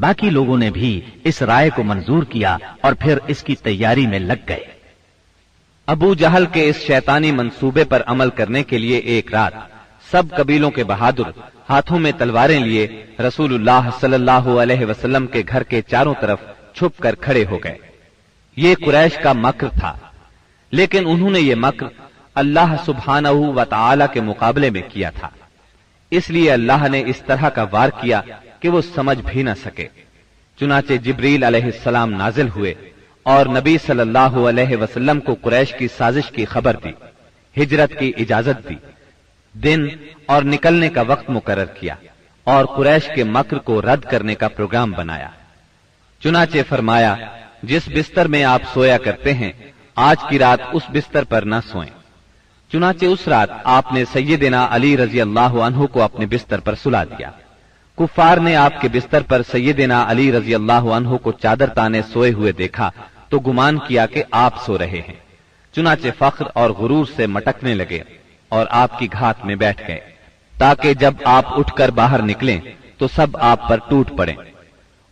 باقی لوگوں نے بھی اس رائے کو منظور کیا اور پھر اس کی تیاری میں لگ گئے۔ ابو جہل کے اس شیطانی منصوبے پر عمل کرنے کے لیے ایک رات سب قبیلوں کے بہادر ہاتھوں میں تلواریں لیے رسول اللہ صلی اللہ علیہ وسلم کے گھر کے چاروں طرف چھپ کر کھڑے ہو گئے۔ یہ قریش کا مکر تھا، لیکن انہوں نے یہ مکر اللہ سبحانہ و تعالی کے مقابلے میں کیا تھا، اس لیے اللہ نے اس طرح کا وار کیا کہ وہ سمجھ بھی نہ سکے۔ چنانچہ جبریل علیہ السلام نازل ہوئے اور نبی صلی اللہ علیہ وسلم کو قریش کی سازش کی خبر دی، ہجرت کی اجازت دی، دن اور نکلنے کا وقت مقرر کیا اور قریش کے مکر کو رد کرنے کا پروگرام بنایا۔ چنانچہ فرمایا، جس بستر میں آپ سویا کرتے ہیں آج کی رات اس بستر پر نہ سوئیں۔ چنانچہ اس رات آپ نے سیدنا علی رضی اللہ عنہ کو اپنے بستر پر سلا دیا۔ کفار نے آپ کے بستر پر سیدنا علی رضی اللہ عنہ کو چادر تانے سوئے ہوئے دیکھا تو گمان کیا کہ آپ سو رہے ہیں، چنانچہ فخر اور غرور سے مٹکنے لگے اور آپ کی گھات میں بیٹھ گئے تاکہ جب آپ اٹھ کر باہر نکلیں تو سب آپ پر ٹوٹ پڑیں۔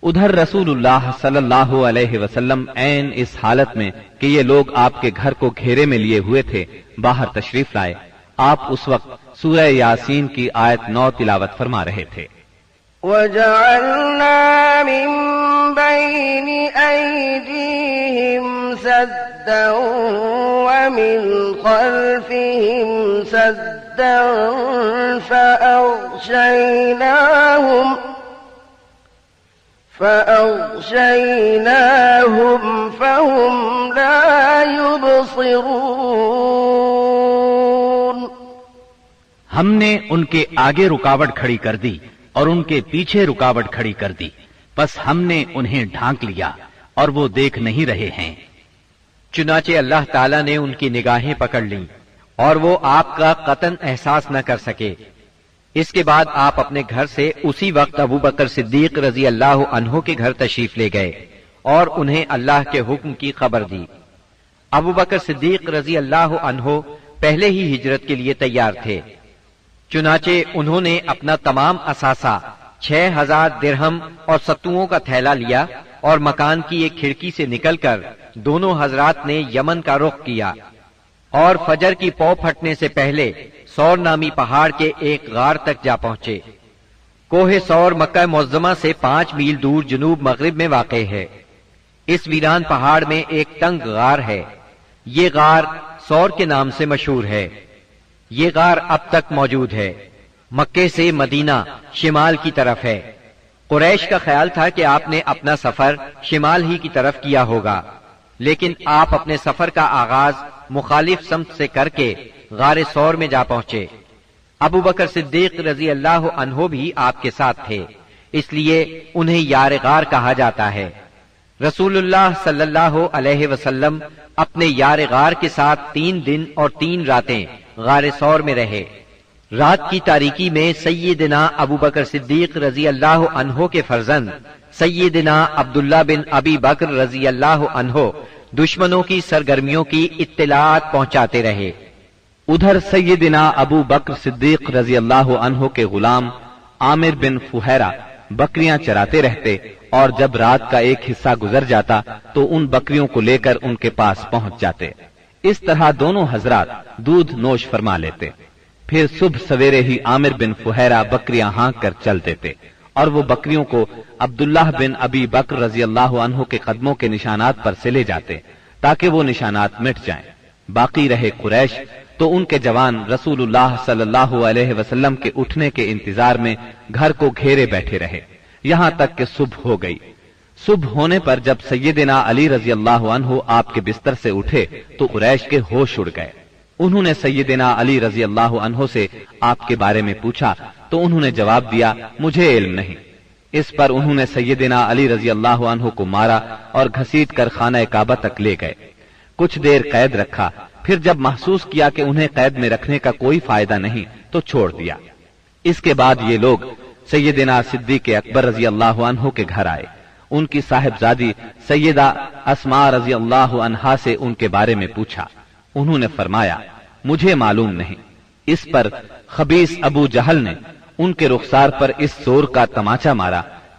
ادھر رسول اللہ صلی اللہ علیہ وسلم عین اس حالت میں کہ یہ لوگ آپ کے گھر کو گھیرے میں لیے ہوئے تھے باہر تشریف لائے۔ آپ اس وقت سورہ یاسین کی آیت 9 تلاوت فرما رہے تھے۔ وَجَعَلْنَا مِن بَيْنِ أَيْدِيهِمْ سَدًّا وَمِنْ خَلْفِهِمْ سَدًّا فَأَغْشَيْنَاهُمْ فَهُمْ لَا يُبْصِرُونَ۔ ہم نے ان کے آگے رکاوٹ کھڑی کر دی اور ان کے پیچھے رکاوٹ کھڑی کر دی، بس ہم نے انہیں ڈھانک لیا اور وہ دیکھ نہیں رہے ہیں۔ چنانچہ اللہ تعالیٰ نے ان کی نگاہیں پکڑ لیں اور وہ آپ کا قطعاً احساس نہ کر سکے۔ اس کے بعد آپ اپنے گھر سے اسی وقت ابو بکر صدیق رضی اللہ عنہ کے گھر تشریف لے گئے اور انہیں اللہ کے حکم کی خبر دی۔ ابو بکر صدیق رضی اللہ عنہ پہلے ہی ہجرت کے لیے تیار تھے، چنانچہ انہوں نے اپنا تمام اثاثہ 6000 درہم اور ستوؤں کا تھیلا لیا اور مکان کی ایک کھڑکی سے نکل کر دونوں حضرات نے یمن کا رخ کیا اور فجر کی پو پھٹنے سے پہلے سور نامی پہاڑ کے ایک غار تک جا پہنچے۔ کوہ سور مکہ معظمہ سے 5 میل دور جنوب مغرب میں واقع ہے۔ اس ویران پہاڑ میں ایک تنگ غار ہے، یہ غار سور کے نام سے مشہور ہے۔ یہ غار اب تک موجود ہے، مکے سے مدینہ شمال کی طرف ہے۔ قریش کا خیال تھا کہ آپ نے اپنا سفر شمال ہی کی طرف کیا ہوگا، لیکن آپ اپنے سفر کا آغاز مخالف سمت سے کر کے غار سور میں جا پہنچے۔ ابو بکر صدیق رضی اللہ عنہ بھی آپ کے ساتھ تھے، اس لیے انہیں یار غار کہا جاتا ہے۔ رسول اللہ صلی اللہ علیہ وسلم اپنے یار غار کے ساتھ 3 دن اور 3 راتیں غار سور میں رہے۔ رات کی تاریکی میں سیدنا ابو بکر صدیق رضی اللہ عنہ کے فرزند سیدنا عبداللہ بن ابی بکر رضی اللہ عنہ دشمنوں کی سرگرمیوں کی اطلاعات پہنچاتے رہے۔ ادھر سیدنا ابو بکر صدیق رضی اللہ عنہ کے غلام عامر بن فہیرہ بکریاں چراتے رہتے اور جب رات کا ایک حصہ گزر جاتا تو ان بکریوں کو لے کر ان کے پاس پہنچ جاتے۔ اس طرح دونوں حضرات دودھ نوش فرما لیتے، پھر صبح سویرے ہی عامر بن فہیرہ بکریاں ہانک کر چل دیتے اور وہ بکریوں کو عبداللہ بن ابی بکر رضی اللہ عنہ کے قدموں کے نشانات پر سے لے جاتے تاکہ وہ نشانات مٹ جائیں۔ باقی رہے قریش تو ان کے جوان رسول اللہ صلی اللہ علیہ وسلم کے اٹھنے کے انتظار میں گھر کو گھیرے بیٹھے رہے یہاں تک کہ صبح ہو گئی۔ صبح ہونے پر جب سیدنا علی رضی اللہ عنہ آپ کے بستر سے اٹھے تو قریش کے ہوش اڑ گئے۔ انہوں نے سیدنا علی رضی اللہ عنہ سے آپ کے بارے میں پوچھا تو انہوں نے جواب دیا، مجھے علم نہیں۔ اس پر انہوں نے سیدنا علی رضی اللہ عنہ کو مارا اور گھسیٹ کر خانہ کعبہ تک لے گئے۔ کچھ دیر قید رکھا، پھر جب محسوس کیا کہ انہیں قید میں رکھنے کا کوئی فائدہ نہیں تو چھوڑ دیا۔ اس کے بعد یہ لوگ سیدنا صدیق اکبر رضی اللہ عنہ کے گھر آئے۔ ان کی صاحبزادی سیدہ اسماء رضی اللہ عنہا سے ان کے بارے میں پوچھا۔ انہوں نے فرمایا، مجھے معلوم نہیں۔ اس پر خبیث ابو جہل نے ان کے رخسار پر اس زور کا تماچا مارا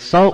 100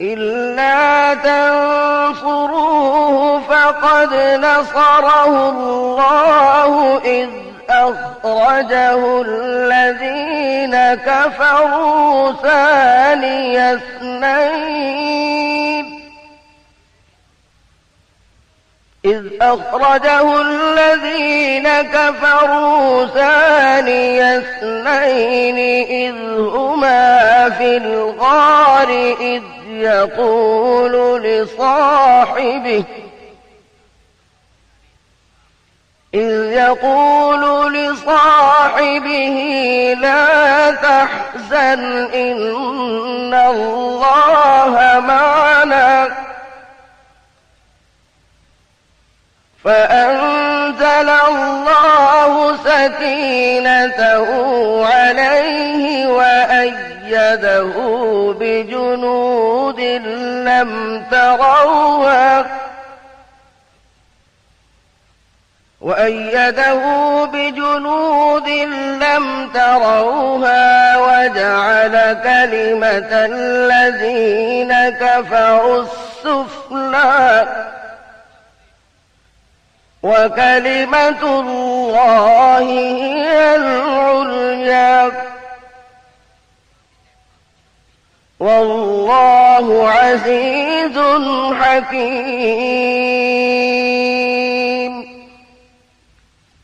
إلا تنصروه فقد نصره الله إذ أخرجه الذين كفروا ثاني اثنين إذ أخرجه الذين كفروا ثاني اثنين إذ هما في الغار إذ يقول لصاحبه لا تحزن إن الله معنا فأنزل الله سكينته عليه وأيده بجنود لم تروها وجعل كلمة الذين كفروا السفلى وكلمة الله هي العليا والله عزيز حكيم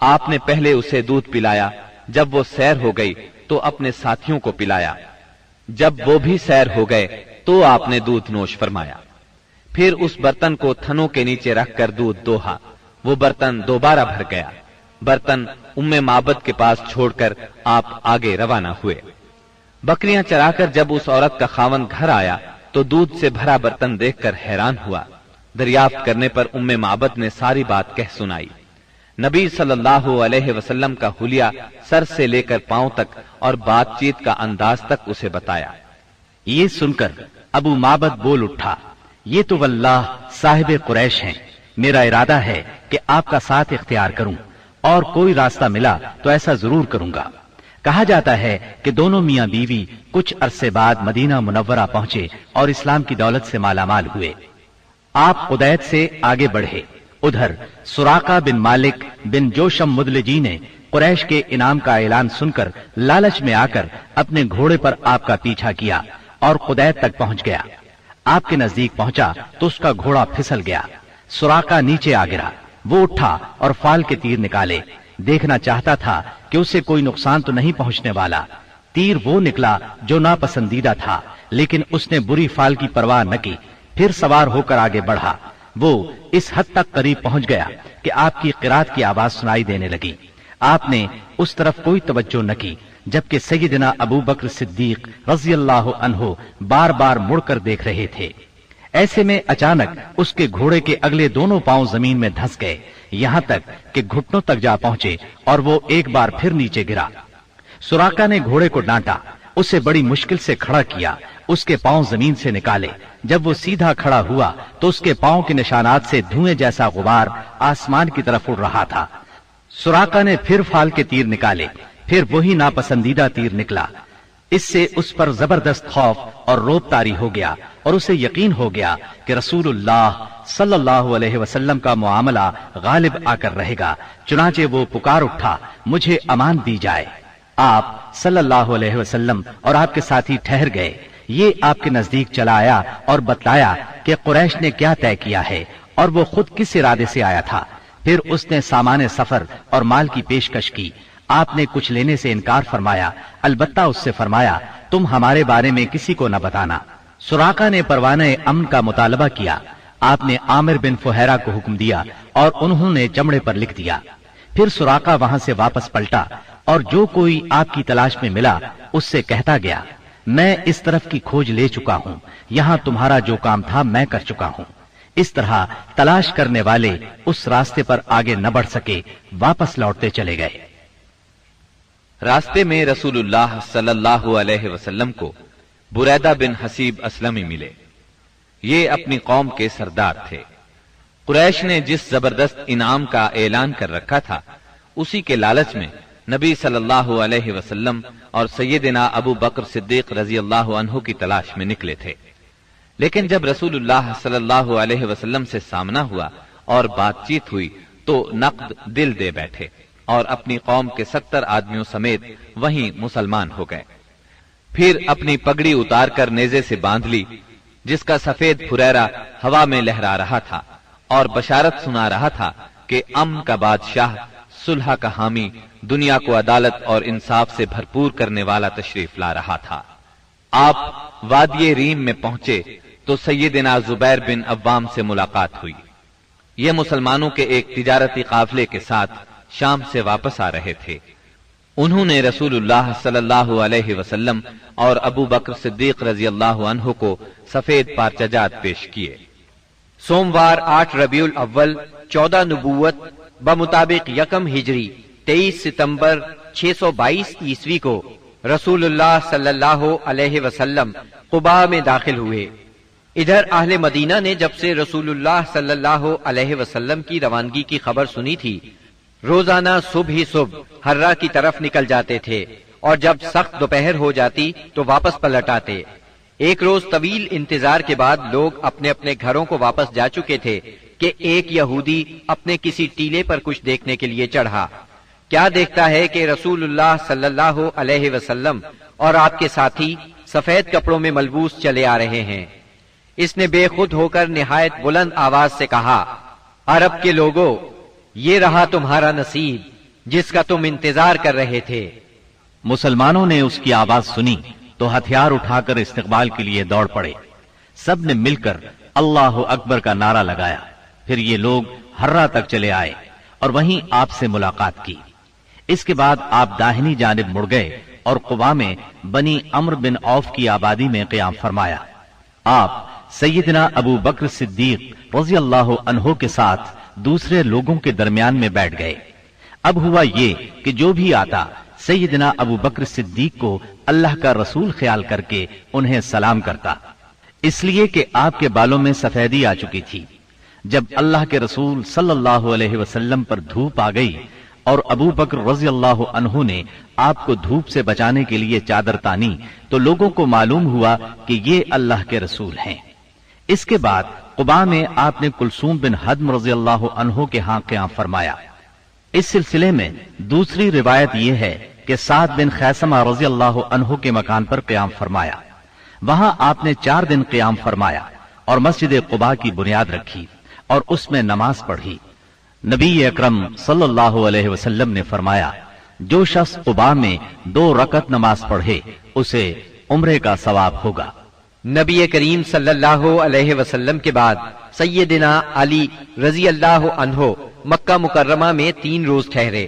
آپ نے پہلے اسے دودھ پلایا، جب وہ سیر ہو گئی تو اپنے ساتھیوں کو پلایا، جب وہ بھی سیر ہو گئے تو آپ نے دودھ نوش فرمایا۔ پھر اس برتن کو تھنوں کے نیچے رکھ کر دودھ دوہا، وہ برتن دوبارہ بھر گیا۔ برتن ام معبد کے پاس چھوڑ کر آپ آگے روانہ ہوئے۔ بکریاں چرا کر جب اس عورت کا خاوند گھر آیا تو دودھ سے بھرا برتن دیکھ کر حیران ہوا۔ دریافت کرنے پر ام معبد نے ساری بات کہہ سنائی۔ نبی صلی اللہ علیہ وسلم کا حلیہ سر سے لے کر پاؤں تک اور بات چیت کا انداز تک اسے بتایا۔ یہ سن کر ابو معبد بول اٹھا، یہ تو واللہ صاحب قریش ہیں، میرا ارادہ ہے کہ آپ کا ساتھ اختیار کروں، اور کوئی راستہ ملا تو ایسا ضرور کروں گا۔ کہا جاتا ہے کہ دونوں میاں بیوی کچھ عرصے بعد مدینہ منورہ پہنچے اور اسلام کی دولت سے مالا مال ہوئے۔ آپ قدیت سے آگے بڑھے۔ ادھر سراقہ بن مالک بن جوشم مدلجی نے قریش کے انعام کا اعلان سن کر لالچ میں آ کر اپنے گھوڑے پر آپ کا پیچھا کیا اور قدیت تک پہنچ گیا۔ آپ کے نزدیک پہنچا تو اس کا گھوڑا پھسل گیا۔ سراقہ نیچے آ گرا، وہ اٹھا اور فال کے تیر نکالے، دیکھنا چاہتا تھا کہ اسے کوئی نقصان تو نہیں پہنچنے والا۔ تیر وہ نکلا جو ناپسندیدہ تھا، لیکن اس نے بری فال کی پرواہ نہ کی، پھر سوار ہو کر آگے بڑھا۔ وہ اس حد تک قریب پہنچ گیا کہ آپ کی قرات کی آواز سنائی دینے لگی۔ آپ نے اس طرف کوئی توجہ نہ کی، جبکہ سیدنا ابو بکر صدیق رضی اللہ عنہ بار بار مڑ کر دیکھ رہے تھے۔ ایسے میں اچانک اس کے گھوڑے کے اگلے دونوں پاؤں زمین میں دھنس گئے، یہاں تک کہ گھٹنوں تک جا پہنچے اور وہ ایک بار پھر نیچے گرا۔ سراقہ نے گھوڑے کو ڈانٹا، اسے بڑی مشکل سے کھڑا کیا، اس کے پاؤں زمین سے نکالے۔ جب وہ سیدھا کھڑا ہوا تو اس کے پاؤں کے نشانات سے دھوئیں جیسا غبار آسمان کی طرف اڑ رہا تھا۔ سراقہ نے پھر فال کے تیر نکالے، پھر وہی ناپسندیدہ تیر نکلا۔ اس سے اس پر زبردست خوف اور روب طاری ہو گیا اور اسے یقین ہو گیا کہ رسول اللہ صلی اللہ علیہ وسلم کا معاملہ غالب آ کر رہے گا، چنانچہ وہ پکار اٹھا، مجھے امان دی جائے۔ آپ صلی اللہ علیہ وسلم اور آپ کے ساتھی ٹھہر گئے۔ یہ آپ کے نزدیک چلا آیا اور بتلایا کہ قریش نے کیا طے کیا ہے اور وہ خود کس ارادے سے آیا تھا۔ پھر اس نے سامان سفر اور مال کی پیشکش کی۔ آپ نے کچھ لینے سے انکار فرمایا، البتہ اس سے فرمایا تم ہمارے بارے میں کسی کو نہ بتانا۔ سراقہ نے پروانہ امن کا مطالبہ کیا۔ آپ نے عامر بن فہیرہ کو حکم دیا اور انہوں نے چمڑے پر لکھ دیا۔ پھر سراقہ وہاں سے واپس پلٹا اور جو کوئی آپ کی تلاش میں ملا اس سے کہتا گیا، میں اس طرف کی کھوج لے چکا ہوں، یہاں تمہارا جو کام تھا میں کر چکا ہوں۔ اس طرح تلاش کرنے والے اس راستے پر آگے نہ بڑھ سکے، واپس لوٹتے چلے گئے۔ راستے میں رسول اللہ صلی اللہ علیہ وسلم کو بریدہ بن حسیب اسلمی ملے۔ یہ اپنی قوم کے سردار تھے۔ قریش نے جس زبردست انعام کا اعلان کر رکھا تھا، اسی کے لالچ میں نبی صلی اللہ علیہ وسلم اور سیدنا ابو بکر صدیق رضی اللہ عنہ کی تلاش میں نکلے تھے۔ لیکن جب رسول اللہ صلی اللہ علیہ وسلم سے سامنا ہوا اور بات چیت ہوئی تو نقد دل دے بیٹھے اور اپنی قوم کے 70 آدمیوں سمیت وہیں مسلمان ہو گئے۔ پھر اپنی پگڑی اتار کر نیزے سے باندھ لی، جس کا سفید پھریرا ہوا میں لہرا رہا تھا، اور بشارت سنا رہا تھا کہ امن کا بادشاہ، صلح کا حامی، دنیا کو عدالت اور انصاف سے بھرپور کرنے والا تشریف لا رہا تھا۔ آپ وادی ریم میں پہنچے تو سیدنا زبیر بن عوام سے ملاقات ہوئی۔ یہ مسلمانوں کے ایک تجارتی قافلے کے ساتھ شام سے واپس آ رہے تھے۔ انہوں نے رسول اللہ صلی اللہ علیہ وسلم اور ابو بکر صدیق رضی اللہ عنہ کو سفید پارچجات پیش کیے۔ سوموار 8 ربیع الاول 14 نبوت بمطابق 1 ہجری 23 ستمبر 622 عیسوی کو رسول اللہ صلی اللہ علیہ وسلم قباء میں داخل ہوئے۔ ادھر اہل مدینہ نے جب سے رسول اللہ صلی اللہ علیہ وسلم کی روانگی کی خبر سنی تھی، روزانہ صبح ہی صبح ہرہ کی طرف نکل جاتے تھے اور جب سخت دوپہر ہو جاتی تو واپس پلٹ آتے۔ ایک روز طویل انتظار کے بعد لوگ اپنے اپنے گھروں کو واپس جا چکے تھے کہ ایک یہودی اپنے کسی ٹیلے پر کچھ دیکھنے کے لیے چڑھا۔ کیا دیکھتا ہے کہ رسول اللہ صلی اللہ علیہ وسلم اور آپ کے ساتھی سفید کپڑوں میں ملبوس چلے آ رہے ہیں۔ اس نے بے خود ہو کر نہایت بلند آواز سے کہا، عرب کے لوگوں، یہ رہا تمہارا نصیب، جس کا تم انتظار کر رہے تھے۔ مسلمانوں نے اس کی آواز سنی تو ہتھیار اٹھا کر استقبال کے لیے دوڑ پڑے۔ سب نے مل کر اللہ اکبر کا نعرہ لگایا۔ پھر یہ لوگ ہرہ تک چلے آئے اور وہیں آپ سے ملاقات کی۔ اس کے بعد آپ داہنی جانب مڑ گئے اور قباء میں بنی عمرو بن عوف کی آبادی میں قیام فرمایا۔ آپ سیدنا ابو بکر صدیق رضی اللہ عنہ کے ساتھ دوسرے لوگوں کے درمیان میں بیٹھ گئے۔ اب ہوا یہ کہ جو بھی آتا سیدنا ابو بکر صدیق کو اللہ کا رسول خیال کر کے انہیں سلام کرتا، اس لیے کہ آپ کے بالوں میں سفیدی آ چکی تھی۔ جب اللہ کے رسول صلی اللہ علیہ وسلم پر دھوپ آ گئی اور ابو بکر رضی اللہ عنہ نے آپ کو دھوپ سے بچانے کے لیے چادر تانی تو لوگوں کو معلوم ہوا کہ یہ اللہ کے رسول ہیں۔ اس کے بعد قباء میں آپ نے کلثوم بن حدم رضی اللہ عنہ کے ہاں قیام فرمایا۔ اس سلسلے میں دوسری روایت یہ ہے کہ سعد بن خیثمہ رضی اللہ عنہ کے مکان پر قیام فرمایا۔ وہاں آپ نے 4 دن قیام فرمایا اور مسجد قباء کی بنیاد رکھی اور اس میں نماز پڑھی۔ نبی اکرم صلی اللہ علیہ وسلم نے فرمایا، جو شخص قباء میں 2 رکعت نماز پڑھے اسے عمرے کا ثواب ہوگا۔ نبی کریم صلی اللہ علیہ وسلم کے بعد سیدنا علی رضی اللہ عنہ مکہ مکرمہ میں 3 روز ٹھہرے۔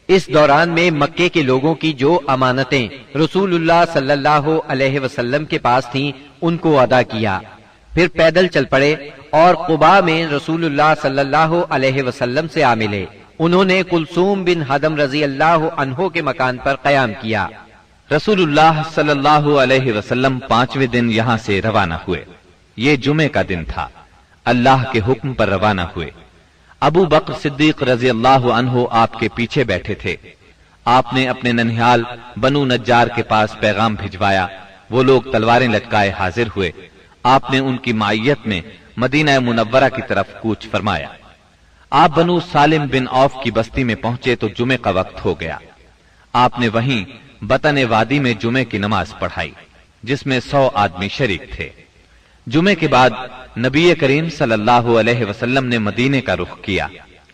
اس دوران میں مکے کے لوگوں کی جو امانتیں رسول اللہ صلی اللہ علیہ وسلم کے پاس تھیں ان کو ادا کیا، پھر پیدل چل پڑے اور قباء میں رسول اللہ صلی اللہ علیہ وسلم سے آ ملے۔ انہوں نے کلثوم بن حدم رضی اللہ عنہ کے مکان پر قیام کیا۔ رسول اللہ صلی اللہ علیہ وسلم 5ویں دن یہاں سے روانہ ہوئے۔ یہ جمعے کا دن تھا۔ اللہ کے حکم پر روانہ ہوئے۔ ابو بکر صدیق رضی اللہ عنہ آپ کے پیچھے بیٹھے تھے۔ آپ نے اپنے ننھیال بنو نجار کے پاس پیغام بھجوایا۔ وہ لوگ تلواریں لٹکائے حاضر ہوئے۔ آپ نے ان کی معیت میں مدینہ منورہ کی طرف کوچ فرمایا۔ آپ بنو سالم بن عوف کی بستی میں پہنچے تو جمعے کا وقت ہو گیا۔ آپ نے وہیں بطن وادی میں جمعے کی نماز پڑھائی جس میں 100 آدمی شریک تھے۔ جمعے کے بعد نبی کریم صلی اللہ علیہ وسلم نے مدینے کا رخ کیا۔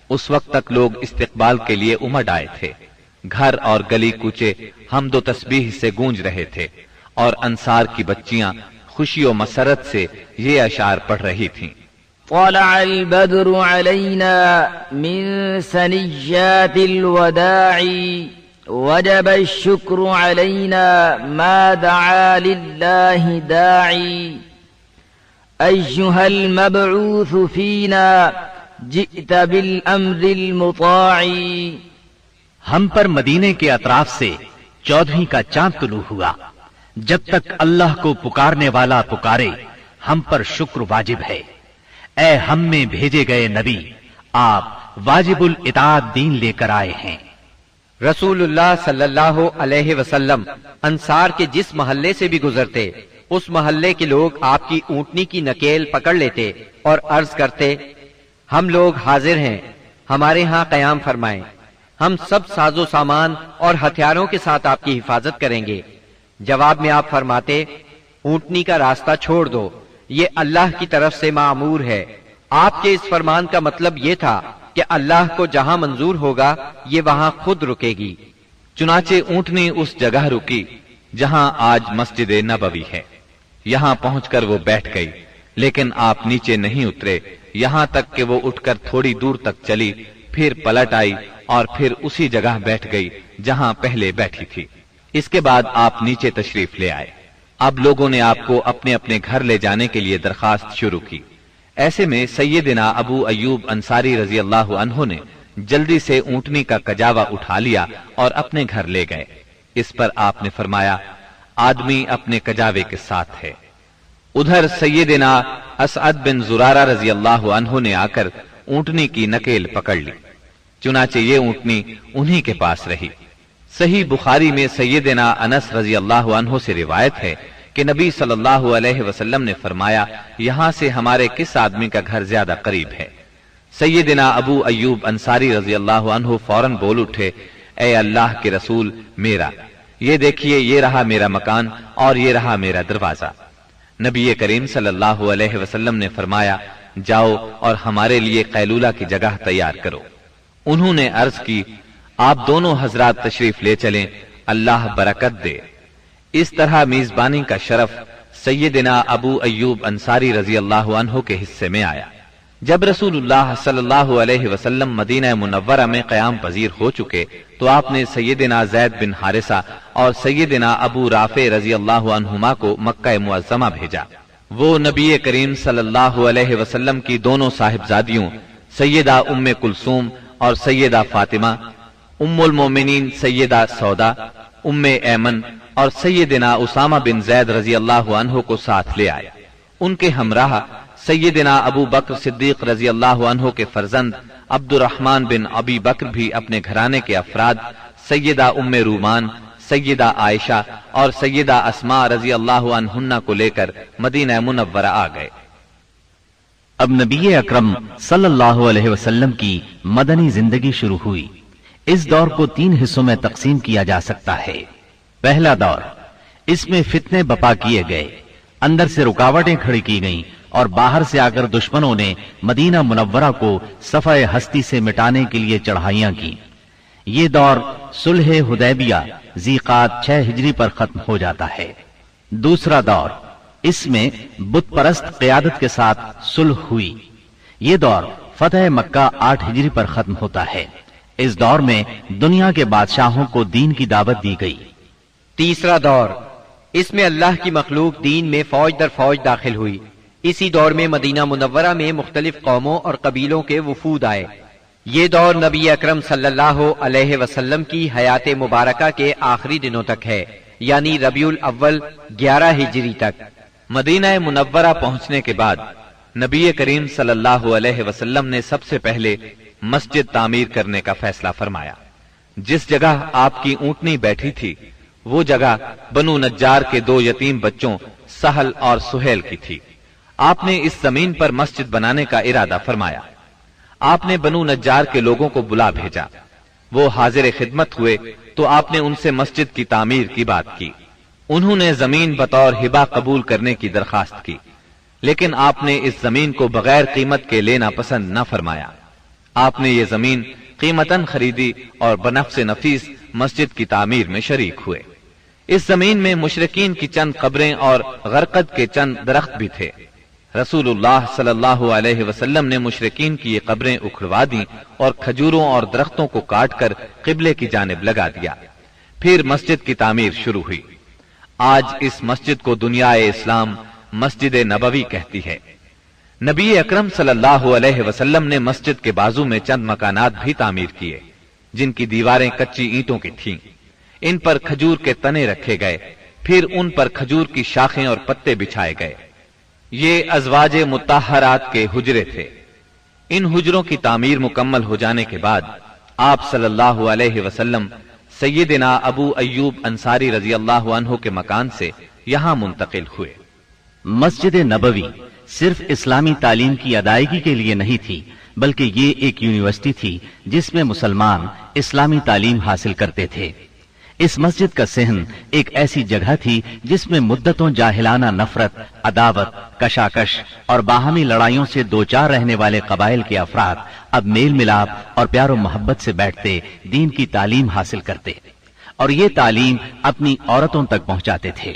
اس وقت تک لوگ استقبال کے لیے امڑ آئے تھے۔ گھر اور گلی کوچے حمد و تسبیح سے گونج رہے تھے اور انصار کی بچیاں خوشی و مسرت سے یہ اشعار پڑھ رہی تھیں۔ طلع البدر علينا من ثنيات الوداع وجب الشكر علينا ما دعا لله داعي أيها المبعوث فينا جئت بالأمر المطاع۔ ہم پر مدینے کے اطراف سے 14ویں کا چاند طلوع ہوا۔ جب تک اللہ کو پکارنے والا پکارے ہم پر شکر واجب ہے۔ اے ہم میں بھیجے گئے نبی، آپ واجب الاطاعت دین لے کر آئے ہیں۔ رسول اللہ صلی اللہ علیہ وسلم انصار کے جس محلے سے بھی گزرتے اس محلے کے لوگ آپ کی اونٹنی کی نکیل پکڑ لیتے اور عرض کرتے، ہم لوگ حاضر ہیں، ہمارے ہاں قیام فرمائیں، ہم سب ساز و سامان اور ہتھیاروں کے ساتھ آپ کی حفاظت کریں گے۔ جواب میں آپ فرماتے، اونٹنی کا راستہ چھوڑ دو، یہ اللہ کی طرف سے معمور ہے۔ آپ کے اس فرمان کا مطلب یہ تھا کہ اللہ کو جہاں منظور ہوگا یہ وہاں خود رکے گی۔ چنانچہ اونٹنی اس جگہ رکی جہاں آج مسجد نبوی ہے۔ یہاں پہنچ کر وہ بیٹھ گئی، لیکن آپ نیچے نہیں اترے یہاں تک کہ وہ اٹھ کر تھوڑی دور تک چلی، پھر پلٹ آئی اور پھر اسی جگہ بیٹھ گئی جہاں پہلے بیٹھی تھی۔ اس کے بعد آپ نیچے تشریف لے آئے۔ اب لوگوں نے آپ کو اپنے اپنے گھر لے جانے کے لیے درخواست شروع کی۔ ایسے میں سیدنا ابو ایوب انصاری رضی اللہ عنہ نے جلدی سے اونٹنی کا کجاوا اٹھا لیا اور اپنے گھر لے گئے۔ اس پر آپ نے فرمایا، آدمی اپنے کجاوے کے ساتھ ہے۔ ادھر سیدنا اسعد بن زرارہ رضی اللہ عنہ نے آ کر اونٹنی کی نکیل پکڑ لی، چنانچہ یہ اونٹنی انہی کے پاس رہی۔ صحیح بخاری میں سیدنا انس رضی اللہ عنہ سے روایت ہے کہ نبی صلی اللہ علیہ وسلم نے فرمایا، یہاں سے ہمارے کس آدمی کا گھر زیادہ قریب ہے؟ سیدنا ابو ایوب انصاری رضی اللہ عنہ فوراً بول اٹھے، اے اللہ کے رسول، میرا یہ دیکھیے، یہ رہا میرا مکان اور یہ رہا میرا دروازہ۔ نبی کریم صلی اللہ علیہ وسلم نے فرمایا، جاؤ اور ہمارے لیے قیلولہ کی جگہ تیار کرو۔ انہوں نے عرض کی، آپ دونوں حضرات تشریف لے چلیں، اللہ برکت دے۔ اس طرح میزبانی کا شرف سیدنا ابو ایوب انصاری رضی اللہ عنہ کے حصے میں آیا۔ جب رسول اللہ صلی اللہ علیہ وسلم مدینہ منورہ میں قیام پذیر ہو چکے تو آپ نے سیدنا زید بن حارثہ اور سیدنا ابو رافع رضی اللہ عنہما کو مکہ معظمہ بھیجا۔ وہ نبی کریم صلی اللہ علیہ وسلم کی دونوں صاحبزادیوں سیدہ ام کلثوم اور سیدہ فاطمہ، ام المومنین سیدہ سودا، ام ایمن اور سیدنا اسامہ بن زید رضی اللہ عنہ کو ساتھ لے آئے۔ ان کے ہمراہ سیدنا ابو بکر صدیق رضی اللہ عنہ کے فرزند عبد الرحمن بن ابی بکر بھی اپنے گھرانے کے افراد سیدہ ام رومان، سیدہ عائشہ اور سیدہ اسماء رضی اللہ عنہن کو لے کر مدینہ منورہ آ گئے۔ اب نبی اکرم صلی اللہ علیہ وسلم کی مدنی زندگی شروع ہوئی۔ اس دور کو 3 حصوں میں تقسیم کیا جا سکتا ہے۔ پہلا دور، اس میں فتنے بپا کیے گئے، اندر سے رکاوٹیں کھڑی کی گئیں اور باہر سے آ کر دشمنوں نے مدینہ منورہ کو صفحہ ہستی سے مٹانے کے لیے چڑھائیاں کی۔ یہ دور صلح حدیبیہ ذیقعد 6 ہجری پر ختم ہو جاتا ہے۔ دوسرا دور، اس میں بت پرست قیادت کے ساتھ صلح ہوئی۔ یہ دور فتح مکہ 8 ہجری پر ختم ہوتا ہے۔ اس دور میں دنیا کے بادشاہوں کو دین کی دعوت دی گئی۔ تیسرا دور، اس میں اللہ کی مخلوق دین میں فوج در فوج داخل ہوئی۔ اسی دور میں مدینہ منورہ میں مختلف قوموں اور قبیلوں کے وفود آئے۔ یہ دور نبی اکرم صلی اللہ علیہ وسلم کی حیات مبارکہ کے آخری دنوں تک ہے، یعنی ربیع الاول 11 ہجری تک۔ مدینہ منورہ پہنچنے کے بعد نبی کریم صلی اللہ علیہ وسلم نے سب سے پہلے مسجد تعمیر کرنے کا فیصلہ فرمایا۔ جس جگہ آپ کی اونٹنی بیٹھی تھی وہ جگہ بنو نجار کے 2 یتیم بچوں سہل اور سہیل کی تھی۔ آپ نے اس زمین پر مسجد بنانے کا ارادہ فرمایا۔ آپ نے بنو نجار کے لوگوں کو بلا بھیجا۔ وہ حاضر خدمت ہوئے تو آپ نے ان سے مسجد کی تعمیر کی بات کی۔ انہوں نے زمین بطور ہبہ قبول کرنے کی درخواست کی، لیکن آپ نے اس زمین کو بغیر قیمت کے لینا پسند نہ فرمایا۔ آپ نے یہ زمین قیمتاً خریدی اور بنفس نفیس مسجد کی تعمیر میں شریک ہوئے۔ اس زمین میں مشرکین کی چند قبریں اور غرقد کے چند درخت بھی تھے۔ رسول اللہ صلی اللہ علیہ وسلم نے مشرکین کی یہ قبریں اکھڑوا دیں اور کھجوروں اور درختوں کو کاٹ کر قبلے کی جانب لگا دیا۔ پھر مسجد کی تعمیر شروع ہوئی۔ آج اس مسجد کو دنیا اسلام مسجد نبوی کہتی ہے۔ نبی اکرم صلی اللہ علیہ وسلم نے مسجد کے بازو میں چند مکانات بھی تعمیر کیے جن کی دیواریں کچی اینٹوں کی تھیں۔ ان پر کھجور کے تنے رکھے گئے، پھر ان پر کھجور کی شاخیں اور پتے بچھائے گئے۔ یہ ازواج مطہرات کے حجرے تھے۔ ان حجروں کی تعمیر مکمل ہو جانے کے بعد آپ صلی اللہ علیہ وسلم سیدنا ابو ایوب انصاری رضی اللہ عنہ کے مکان سے یہاں منتقل ہوئے۔ مسجد نبوی صرف اسلامی تعلیم کی ادائیگی کے لیے نہیں تھی، بلکہ یہ ایک یونیورسٹی تھی جس میں مسلمان اسلامی تعلیم حاصل کرتے تھے۔ اس مسجد کا صحن ایک ایسی جگہ تھی جس میں مدتوں جاہلانہ نفرت، عداوت، کشاکش اور باہمی لڑائیوں سے دوچار رہنے والے قبائل کے افراد اب میل ملاپ اور پیار و محبت سے بیٹھتے دین کی تعلیم حاصل کرتے اور یہ تعلیم اپنی عورتوں تک پہنچاتے تھے۔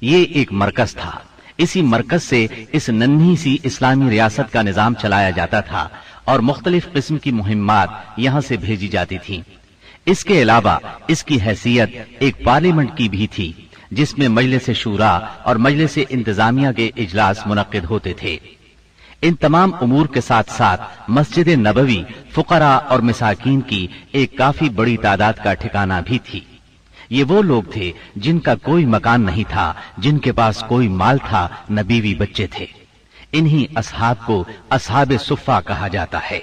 یہ ایک مرکز تھا۔ اسی مرکز سے اس ننھی سی اسلامی ریاست کا نظام چلایا جاتا تھا اور مختلف قسم کی مہمات یہاں سے بھیجی جاتی تھیں۔ اس کے علاوہ اس کی حیثیت ایک پارلیمنٹ کی بھی تھی جس میں مجلس شورا اور مجلس انتظامیہ کے اجلاس منعقد ہوتے تھے۔ ان تمام امور کے ساتھ ساتھ مسجد نبوی فقراء اور مساکین کی ایک کافی بڑی تعداد کا ٹھکانہ بھی تھی۔ یہ وہ لوگ تھے جن کا کوئی مکان نہیں تھا، جن کے پاس کوئی مال تھا، نہ بیوی بچے تھے۔ انہی اصحاب کو اصحاب صفہ کہا جاتا ہے۔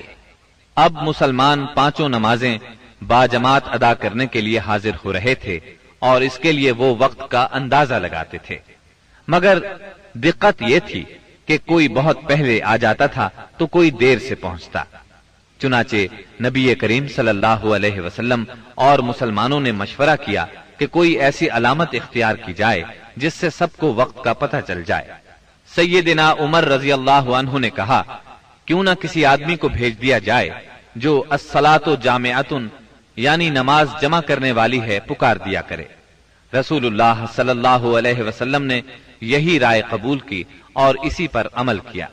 اب مسلمان 5 نمازیں باجماعت ادا کرنے کے لیے حاضر ہو رہے تھے اور اس کے لیے وہ وقت کا اندازہ لگاتے تھے، مگر دقت یہ تھی کہ کوئی بہت پہلے آ جاتا تھا تو کوئی دیر سے پہنچتا۔ چنانچہ نبی کریم صلی اللہ علیہ وسلم اور مسلمانوں نے مشورہ کیا کہ کوئی ایسی علامت اختیار کی جائے جس سے سب کو وقت کا پتہ چل جائے۔ سیدنا عمر رضی اللہ عنہ نے کہا، کیوں نہ کسی آدمی کو بھیج دیا جائے جو الصلاۃ جامعۃ، یعنی نماز جمع کرنے والی ہے، پکار دیا کرے۔ رسول اللہ صلی اللہ علیہ وسلم نے یہی رائے قبول کی اور اسی پر عمل کیا۔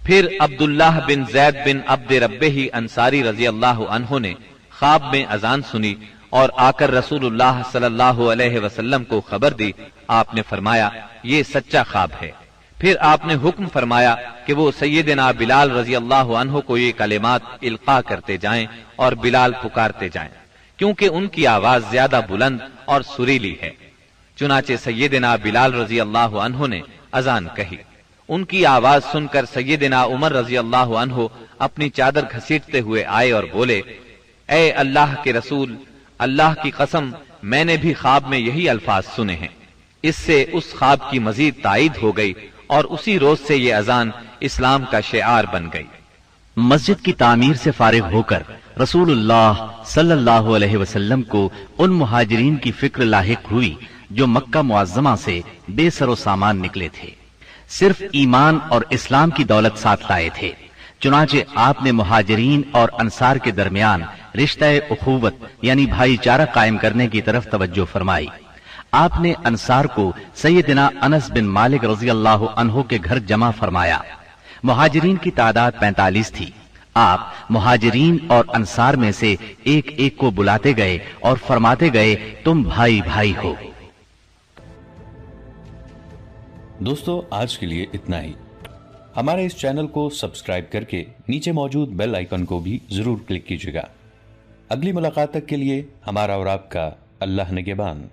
پھر عبداللہ بن زید بن عبد ربہ انصاری رضی اللہ عنہ نے خواب میں اذان سنی اور آ کر رسول اللہ صلی اللہ علیہ وسلم کو خبر دی۔ آپ نے فرمایا یہ سچا خواب ہے۔ پھر آپ نے حکم فرمایا کہ وہ سیدنا بلال رضی اللہ عنہ کو یہ کلمات القاء کرتے جائیں اور بلال پکارتے جائیں، کیونکہ ان کی آواز زیادہ بلند اور سریلی ہے۔ چنانچہ سیدنا بلال رضی اللہ عنہ نے اذان کہی۔ ان کی آواز سن کر سیدنا عمر رضی اللہ عنہ اپنی چادر گھسیٹتے ہوئے آئے اور بولے، اے اللہ کے رسول، اللہ کی قسم میں نے بھی خواب میں یہی الفاظ سنے ہیں۔ اس سے اس خواب کی مزید تائید ہو گئی اور اسی روز سے یہ اذان اسلام کا شعار بن گئی۔ مسجد کی تعمیر سے فارغ ہو کر رسول اللہ صلی اللہ علیہ وسلم کو ان مہاجرین کی فکر لاحق ہوئی جو مکہ معظمہ سے بے سر و سامان نکلے تھے، صرف ایمان اور اسلام کی دولت ساتھ لائے تھے۔ چنانچہ آپ نے مہاجرین اور انصار کے درمیان رشتہ اخوت یعنی بھائی چارہ قائم کرنے کی طرف توجہ فرمائی۔ آپ نے انصار کو سیدنا انس بن مالک رضی اللہ عنہ کے گھر جمع فرمایا۔ مہاجرین کی تعداد 45 تھی۔ آپ مہاجرین اور انصار میں سے ایک ایک کو بلاتے گئے اور فرماتے گئے تم بھائی بھائی ہو۔ دوستو آج کے لیے اتنا ہی۔ ہمارے اس چینل کو سبسکرائب کر کے نیچے موجود بیل آئیکن کو بھی ضرور کلک کیجیے گا۔ اگلی ملاقات تک کے لیے ہمارا اور آپ کا اللہ نگہبان۔